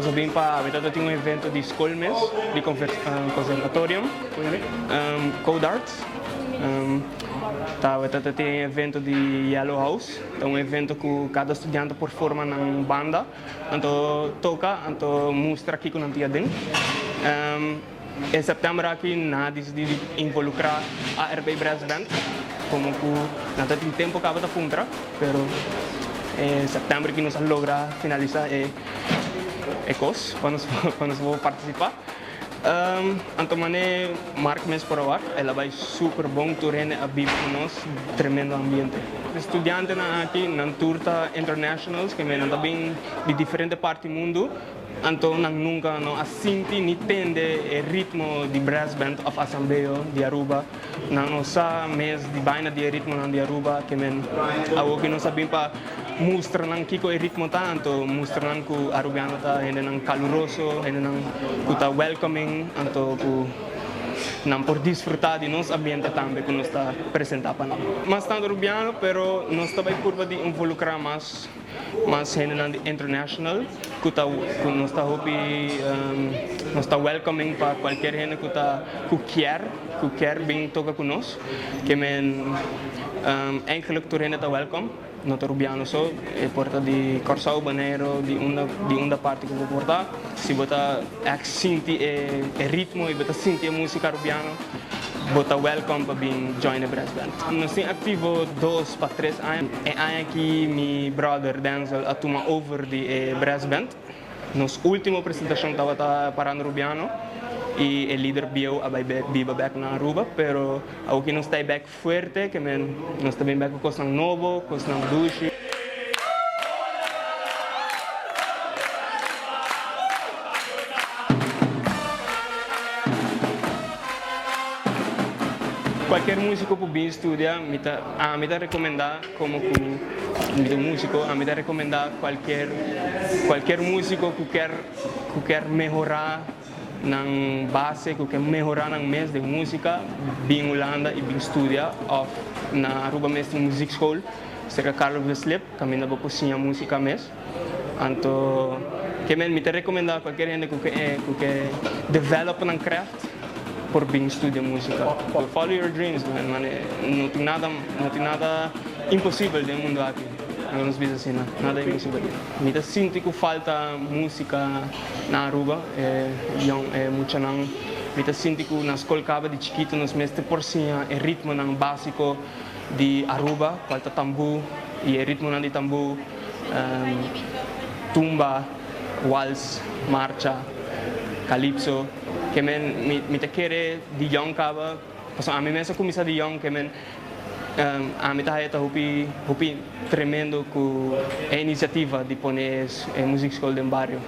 nós vim para um evento de escolmes de conservatorio, Codarts. Tem evento de Yellow House, é um evento que cada estudante performa uma banda, então toca, então mostra aqui com a tabatin. Em setembro aqui nós decidimos involucrar a Aruban Brassband, como que não tem tempo que a puntra, mas em setembro que nós logra finalizar cos quando vou participar. Então, marca mês para lá, ela vai super bom, turene a viver com nós, tremendo ambiente. Estudiante aqui na turta internationals, que me também de diferentes partes do mundo, então nunca não assinti nem tende o ritmo de brassband of asambeho de Aruba, não sabe mês de baina de ritmo de Aruba, que algo que não sabem para mostrar que o ritmo tanto, mostrar que o rubiano está caloroso, está welcoming, então não por desfrutar de nosso ambiente também que nós está apresentando para nós. Mas tanto rubiano, pero nós também curva de involucrar mais gente internacional, que nós está welcoming para qualquer gente que quer vir tocar conosco, que eigenlijk turene está welcome. No rubiano so e porta di corsa ubanero di una parte che può portare si bota senti e ritmo e bota senti musica rubiano bota welcome per being join the brass band. Nós temos ativo 2 para 3 anos e aqui meu brother Denzel a tomar over de brass band. Nos último presentação estava para rubiano e o líder bio viva back na Aruba, pero aqui não está back forte, que nós está bem back com coisa novo, coisa duche. Qualquer músico que vir estudar, me dá recomendar como músico, me dá recomendar qualquer músico que quer melhorar na base, que quer melhorar na mês de música, bem Holanda e bem estudar na Aruba mesmo music school, será Carlos Veslip, que me dá para cozinhar música mesmo. Então, que me dá recomendar qualquer gente que quer develop na craft por bem estudar música. Follow your dreams, man. Não tem nada impossível no mundo aqui. Nos diz assim, nada é impossível. Me dá sinto que falta música na Aruba, muito não. Me dá sinto que na escola acaba de chiquito nos mestre por cima o ritmo não básico de Aruba, falta tambu e o ritmo não de tambu, tumba, waltz, marcha, calypso, que me te quer de young caba, a mim mesmo começa de young que a mim está tremendo com a iniciativa de pôr a música escola no barrio.